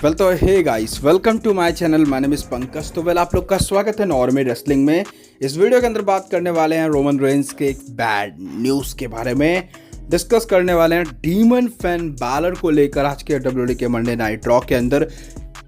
Well तो hey guys, welcome to my channel. My name is Pankaj. तो well आप लोग का स्वागत है नॉर्मे रेसलिंग में। इस वीडियो के अंदर बात करने वाले हैं रोमन रेंस के एक बैड न्यूज़ के बारे में। डिस्कस करने वाले हैं डीमन फैन बैलर को लेकर आज के डब्ल्यूडब्ल्यूई के मंडे नाइट रॉ के अंदर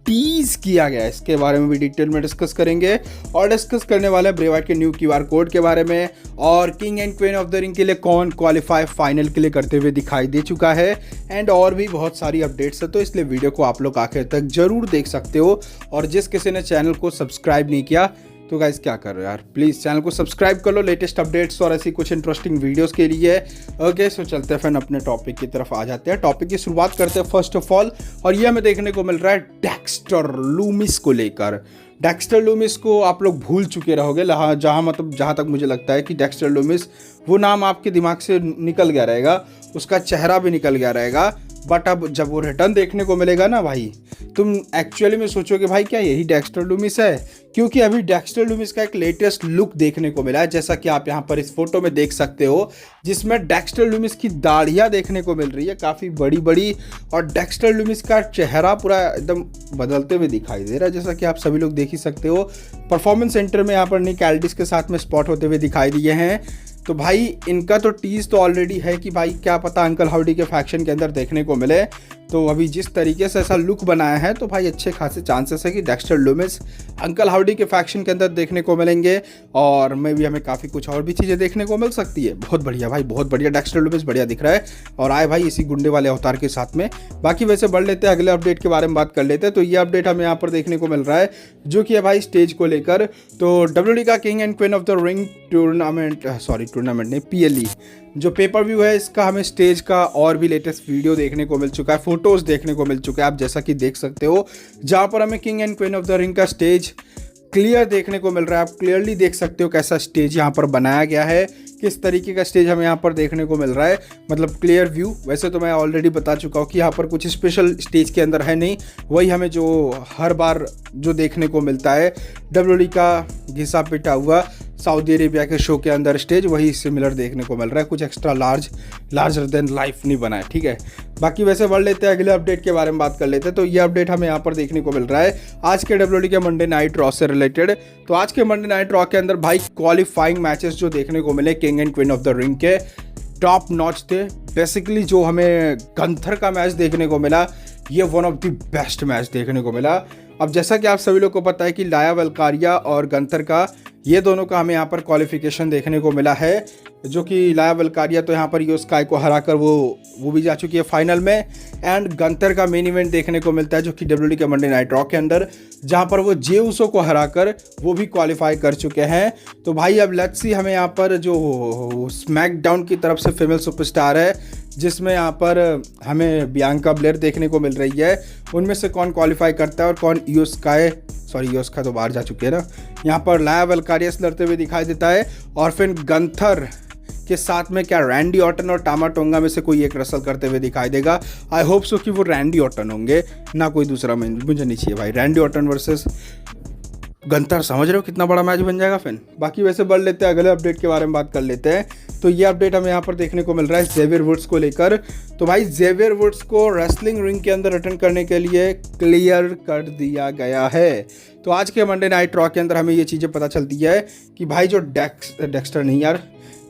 टीज किया गया। इसके बारे में भी डिटेल में डिस्कस करेंगे और डिस्कस करने वाले हैं ब्रे वाइट के न्यू क्यूआर कोड के बारे में और king and queen of the ring के लिए कौन क्वालिफाई फाइनल के लिए करते हुए दिखाई दे चुका है एंड और भी बहुत सारी अपडेट्स है। तो इसलिए वीडियो को आप लोग आखिर तक जरूर देख सकते हो। और जिस किसी ने चैनल को सब्सक्राइब नहीं किया तो गाइस क्या कर रहे हो यार, प्लीज़ चैनल को सब्सक्राइब कर लो लेटेस्ट अपडेट्स और ऐसी कुछ इंटरेस्टिंग वीडियोस के लिए। ओके, सो चलते हैं फिर अपने टॉपिक की तरफ आ जाते हैं। टॉपिक की शुरुआत करते हैं फर्स्ट ऑफ ऑल, और ये हमें देखने को मिल रहा है डेक्स्टर लूमिस को लेकर। डेक्स्टर लूमिस को आप लोग भूल चुके रहोगे, जहाँ तक मुझे लगता है कि डेक्स्टर लूमिस वो नाम आपके दिमाग से निकल गया रहेगा, उसका चेहरा भी निकल गया रहेगा। बट अब जब वो रिटर्न देखने को मिलेगा ना भाई, तुम एक्चुअली में सोचोगे भाई क्या यही डेक्स्टर लूमिस है, क्योंकि अभी डेक्स्टर लूमिस का एक लेटेस्ट लुक देखने को मिला है, जैसा कि आप यहाँ पर इस फोटो में देख सकते हो, जिसमें डेक्स्टर लूमिस की दाढ़ियाँ देखने को मिल रही है काफ़ी बड़ी बड़ी, और डेक्स्टर लूमिस का चेहरा पूरा एकदम बदलते हुए दिखाई दे रहा है, जैसा कि आप सभी लोग देख ही सकते हो। परफॉर्मेंस सेंटर में यहाँ पर निक एल्डिस के साथ में स्पॉट होते हुए दिखाई दिए हैं। तो भाई इनका तो टीज तो ऑलरेडी है कि भाई क्या पता अंकल हाउडी के फैक्शन के अंदर देखने को मिले। तो अभी जिस तरीके से ऐसा लुक बनाया है तो भाई अच्छे खासे चांसेस है कि डेक्स्टर लूमिस अंकल हाउडी के फैक्शन के अंदर देखने को मिलेंगे, और मे भी हमें काफ़ी कुछ और भी चीज़ें देखने को मिल सकती है। बहुत बढ़िया भाई, बहुत बढ़िया, डेक्स्टर लूमिस बढ़िया दिख रहा है और आए भाई इसी गुंडे वाले अवतार के साथ में। बाकी वैसे बढ़ लेते हैं, अगले अपडेट के बारे में बात कर लेते हैं। तो ये अपडेट हमें यहाँ पर देखने को मिल रहा है जो कि है भाई स्टेज को लेकर। तो डब्ल्यूडब्ल्यूई का king and queen of the ring tournament नहीं, PLE जो पेपर व्यू है, इसका हमें स्टेज का और भी लेटेस्ट वीडियो देखने को मिल चुका है, फोटोज देखने को मिल चुका है, आप जैसा कि देख सकते हो, जहां पर हमें king and queen of the ring का स्टेज क्लियर देखने को मिल रहा है। आप क्लियरली देख सकते हो कैसा स्टेज यहाँ पर बनाया गया है, किस तरीके का स्टेज हमें यहाँ पर देखने को मिल रहा है, मतलब क्लियर व्यू। वैसे तो मैं ऑलरेडी बता चुका हूँ कि यहाँ पर कुछ स्पेशल स्टेज के अंदर है नहीं, वही हमें जो हर बार जो देखने को मिलता है डब्ल्यूडब्ल्यूई का घिसा पिटा हुआ सऊदी अरेबिया के शो के अंदर स्टेज, वही सिमिलर देखने को मिल रहा है, कुछ एक्स्ट्रा लार्जर देन लाइफ नहीं बना है, ठीक है। बाकी वैसे बढ़ लेते हैं, अगले अपडेट के बारे में बात कर लेते हैं। तो ये अपडेट हमें यहाँ पर देखने को मिल रहा है आज के डब्ल्यूडब्ल्यूई के मंडे नाइट रॉ से रिलेटेड। तो आज के मंडे नाइट रॉ के अंदर भाई क्वालिफाइंग मैचेस जो देखने को मिले king and queen of the ring के, टॉप नॉच थे। बेसिकली जो हमें गंथर का मैच देखने को मिला, ये one of the best match देखने को मिला। अब जैसा कि आप सभी लोग को पता है कि लाया वल्कारिया और गंथर का, ये दोनों का हमें यहाँ पर क्वालिफिकेशन देखने को मिला है, जो कि लाया वल्कारिया तो यहाँ पर यो स्काई को हराकर वो भी जा चुकी है फाइनल में, एंड गंथर का मेन इवेंट देखने को मिलता है जो कि डब्ल्यूडब्ल्यूई के मंडे नाइट रॉ के अंदर, जहाँ पर वो जे उसो को हराकर वो भी क्वालिफाई कर चुके हैं। तो भाई अब लेट्स सी, हमें यहाँ पर जो स्मैकडाउन की तरफ से फीमेल सुपरस्टार है, जिसमें यहाँ पर हमें बियांका ब्लेयर देखने को मिल रही है, उनमें से कौन क्वालिफाई करता है और कौन यो स्काई तो बाहर जा चुके हैं ना, यहाँ पर लाया वल्कारियस लड़ते हुए दिखाई देता है, और फिर गंथर के साथ में क्या रैंडी ऑर्टन और टामा टोंगा में से कोई एक रसल करते हुए दिखाई देगा। आई होप सो कि वो रैंडी ऑर्टन होंगे, ना कोई दूसरा। मुझे नहीं चाहिए भाई रैंडी ऑर्टन वर्सेस गंथर, समझ रहे हो कितना बड़ा मैच बन जाएगा फिर। बाकी वैसे बढ़ लेते हैं, अगले अपडेट के बारे में बात कर लेते हैं। तो ये अपडेट हमें यहाँ पर देखने को मिल रहा है जेवियर वुड्स को लेकर। तो भाई जेवियर वुड्स को रेसलिंग रिंग के अंदर रिटर्न करने के लिए क्लियर कर दिया गया है। तो आज के मंडे नाइट रॉ के अंदर हमें ये चीज़ें पता चलती है कि भाई जो डेक्स्टर नहीं यार,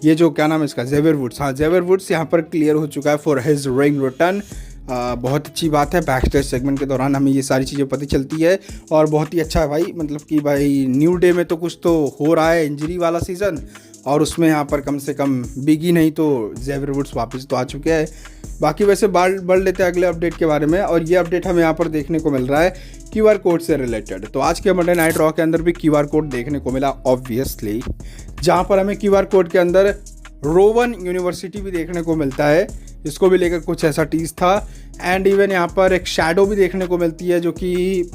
ये जो क्या नाम है इसका, जेवियर वुड्स, हाँ जेवियर वुड्स यहाँ पर क्लियर हो चुका है फॉर हिज रिंग रिटर्न। बहुत अच्छी बात है, बैक स्टेज सेगमेंट के दौरान हमें ये सारी चीज़ें पता चलती है और बहुत ही अच्छा है भाई। मतलब कि भाई न्यू डे में तो कुछ तो हो रहा है, इंजरी वाला सीज़न, और उसमें यहाँ पर कम से कम बिगी नहीं तो जेवियर वुड्स वापस तो आ चुके हैं। बाकी वैसे बढ़ लेते हैं अगले अपडेट के बारे में, और ये अपडेट हमें यहाँ पर देखने को मिल रहा है क्यूआर कोड से रिलेटेड। तो आज के मंडे नाइट रॉ के अंदर भी क्यूआर कोड देखने को मिला ऑब्वियसली, जहाँ पर हमें क्यूआर कोड के अंदर रोवन यूनिवर्सिटी भी देखने को मिलता है, इसको भी लेकर कुछ ऐसा टीज था। एंड इवन यहाँ पर एक शैडो भी देखने को मिलती है, जो कि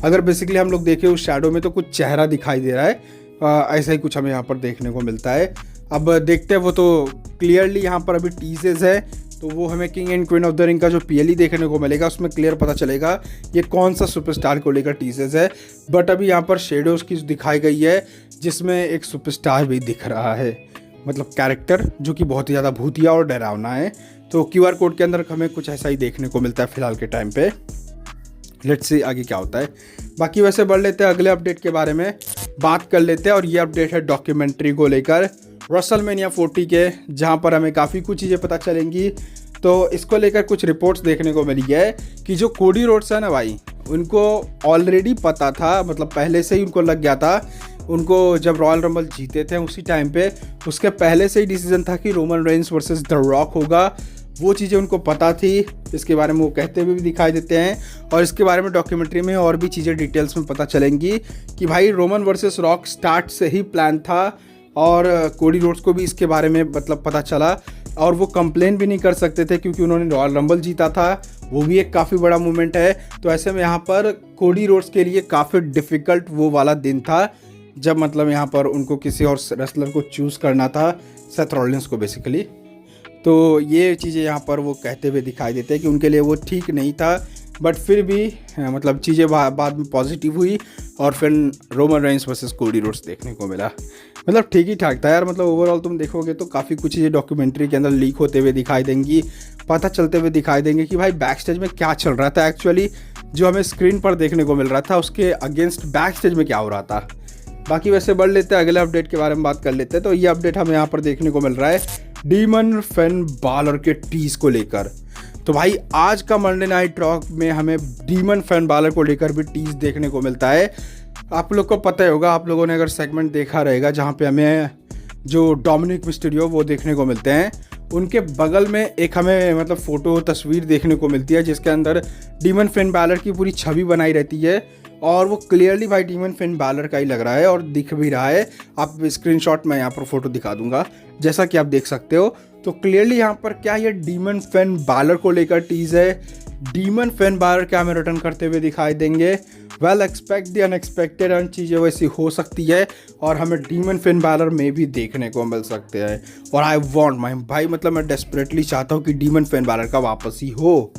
अगर बेसिकली हम लोग देखें उस शैडो में तो कुछ चेहरा दिखाई दे रहा है, ऐसा ही कुछ हमें यहाँ पर देखने को मिलता है। अब देखते हैं, वो तो क्लियरली यहाँ पर अभी टीजेस है, तो वो हमें king and queen of the ring का जो PLE देखने को मिलेगा उसमें क्लियर पता चलेगा ये कौन सा सुपरस्टार को लेकर टीजेस है। बट अभी यहाँ पर शेडोज़ की दिखाई गई है, जिसमें एक सुपरस्टार भी दिख रहा है, मतलब कैरेक्टर जो कि बहुत ही ज़्यादा भूतिया और डरावना है। तो क्यूआर कोड के अंदर हमें कुछ ऐसा ही देखने को मिलता है फिलहाल के टाइम पे। लेट्स सी आगे क्या होता है। बाकी वैसे बढ़ लेते हैं अगले अपडेट के बारे में बात कर लेते हैं, और ये अपडेट है डॉक्यूमेंट्री को लेकर रेसलमेनिया 40 के, जहाँ पर हमें काफ़ी कुछ चीज़ें पता चलेंगी। तो इसको लेकर कुछ रिपोर्ट्स देखने को मिली है कि जो कोडी रोड्स है ना भाई, उनको ऑलरेडी पता था, मतलब पहले से ही उनको लग गया था, उनको जब रॉयल रंबल जीते थे उसी टाइम पे उसके पहले से ही डिसीजन था कि Roman Reigns versus the rock होगा। वो चीज़ें उनको पता थी, इसके बारे में वो कहते हुए भी दिखाई देते हैं, और इसके बारे में डॉक्यूमेंट्री में और भी चीज़ें डिटेल्स में पता चलेंगी कि भाई रोमन वर्सेस रॉक स्टार्ट से ही प्लान था, और कोडी रोड्स को भी इसके बारे में मतलब पता चला, और वो कंप्लेन भी नहीं कर सकते थे क्योंकि उन्होंने रॉयल रंबल जीता था। वो भी एक काफ़ी बड़ा मूवमेंट है। तो ऐसे में यहाँ पर कोडी रोड्स के लिए काफ़ी डिफ़िकल्ट वो वाला दिन था जब मतलब यहाँ पर उनको किसी और रेसलर को चूज़ करना था, सेथ रॉलिंस को बेसिकली। तो ये चीज़ें यहाँ पर वो कहते हुए दिखाई देते हैं कि उनके लिए वो ठीक नहीं था, बट फिर भी मतलब चीज़ें बाद में पॉजिटिव हुई, और फिर Roman Reigns versus Cody Rhodes देखने को मिला। मतलब ठीक ही ठाक था यार। मतलब ओवरऑल तुम देखोगे तो काफ़ी कुछ चीज़ें डॉक्यूमेंट्री के अंदर लीक होते हुए दिखाई देंगी, पता चलते हुए दिखाई देंगे कि भाई बैक स्टेज में क्या चल रहा था एक्चुअली, जो हमें स्क्रीन पर देखने को मिल रहा था उसके अगेंस्ट बैक स्टेज में क्या हो रहा था। बाकी वैसे बढ़ लेते हैं अगले अपडेट के बारे में बात कर लेते हैं। तो ये अपडेट हमें यहाँ पर देखने को मिल रहा है डीमन फिन बालर के टीज को लेकर। तो भाई आज का मंडे नाइट रॉ में हमें डीमन फिन बालर को लेकर भी टीज देखने को मिलता है। आप लोग को पता ही होगा, आप लोगों ने अगर सेगमेंट देखा रहेगा जहाँ पे हमें जो डोमिनिक मिस्टीरियो वो देखने को मिलते हैं, उनके बगल में एक हमें मतलब फ़ोटो तस्वीर देखने को मिलती है जिसके अंदर डीमन फिन बालर की पूरी छवि बनाई रहती है, और वो क्लियरली भाई डीमन फिन बालर का ही लग रहा है और दिख भी रहा है। आप स्क्रीनशॉट में यहाँ पर फोटो दिखा दूंगा जैसा कि आप देख सकते हो। तो क्लियरली यहाँ पर क्या ये डीमन फिन बालर को लेकर टीज है। डीमन फिन बालर क्या हमें रिटर्न करते हुए दिखाई देंगे। वेल एक्सपेक्ट द अनएक्सपेक्टेड, अन चीज़ें वैसी हो सकती है और हमें डीमन फिन बालर में भी देखने को मिल सकते हैं। और आई वॉन्ट माई भाई, मतलब मैं डेस्परेटली चाहता हूँ कि डीमन फिन बालर का वापस ही हो।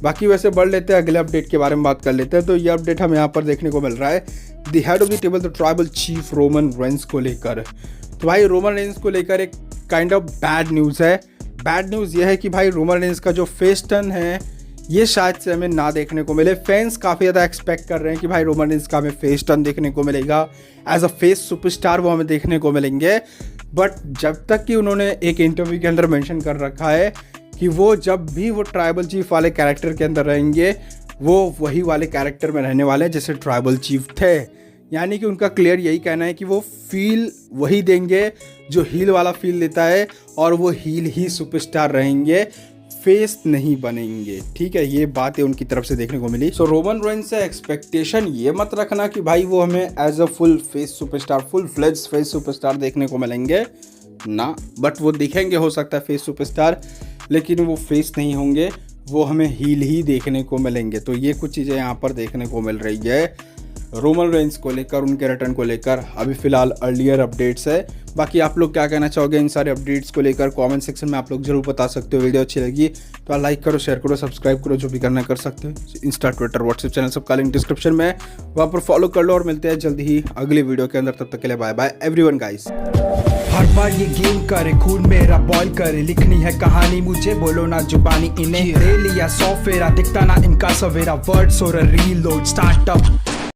बाकी वैसे बढ़ लेते हैं अगले अपडेट के बारे में बात कर लेते हैं। तो ये अपडेट हमें यहाँ पर देखने को मिल रहा है the head of the table the tribal chief Roman Reigns को लेकर। तो भाई रोमन रेंस को लेकर एक काइंड ऑफ बैड न्यूज़ है। बैड न्यूज़ ये है कि भाई रोमन रेंस का जो फेस टर्न है ये शायद से हमें ना देखने को मिले। फैंस काफ़ी ज़्यादा एक्सपेक्ट कर रहे हैं कि भाई रोमन रेंस का हमें फेस टर्न देखने को मिलेगा, एज अ फेस सुपरस्टार वो हमें देखने को मिलेंगे। बट जब तक कि उन्होंने एक इंटरव्यू के अंदर मेंशन कर रखा है कि वो जब भी वो ट्राइबल चीफ वाले कैरेक्टर के अंदर रहेंगे वो वही वाले कैरेक्टर में रहने वाले हैं जैसे ट्राइबल चीफ थे। यानी कि उनका क्लियर यही कहना है कि वो फील वही देंगे जो हील वाला फील देता है, और वो हील ही सुपरस्टार रहेंगे, फेस नहीं बनेंगे। ठीक है, ये बात है उनकी तरफ से देखने को मिली। सो रोमन रेंस से एक्सपेक्टेशन ये मत रखना कि भाई वो हमें as a full face superstar, full fledge face superstar देखने को मिलेंगे ना, बट वो दिखेंगे हो सकता है फेस सुपरस्टार, लेकिन वो फेस नहीं होंगे, वो हमें हील ही देखने को मिलेंगे। तो ये कुछ चीज़ें यहाँ पर देखने को मिल रही है रोमन रेंस को लेकर, उनके रिटर्न को लेकर। अभी फिलहाल अर्लियर अपडेट्स है। बाकी आप लोग क्या कहना चाहोगे इन सारे अपडेट्स को लेकर, कमेंट सेक्शन में आप लोग जरूर बता सकते हो। वीडियो अच्छी लगी तो लाइक करो, शेयर करो, सब्सक्राइब करो, जो भी करना कर सकते हो। इंस्टा, ट्विटर, व्हाट्सएप चैनल सबका लिंक डिस्क्रिप्शन में, वहाँ पर फॉलो कर लो। और मिलते हैं जल्दी ही अगली वीडियो के अंदर, तब तक के लिए बाय बाय एवरीवन गाइस। हर बार ये गेम करे, खून मेरा बॉयल करे, लिखनी है कहानी मुझे, बोलो ना जुबानी इन्हें। ले लिया 100 फेरा, दिखता ना इनका सवेरा, वर्ड्स और रीलोड स्टार्टअप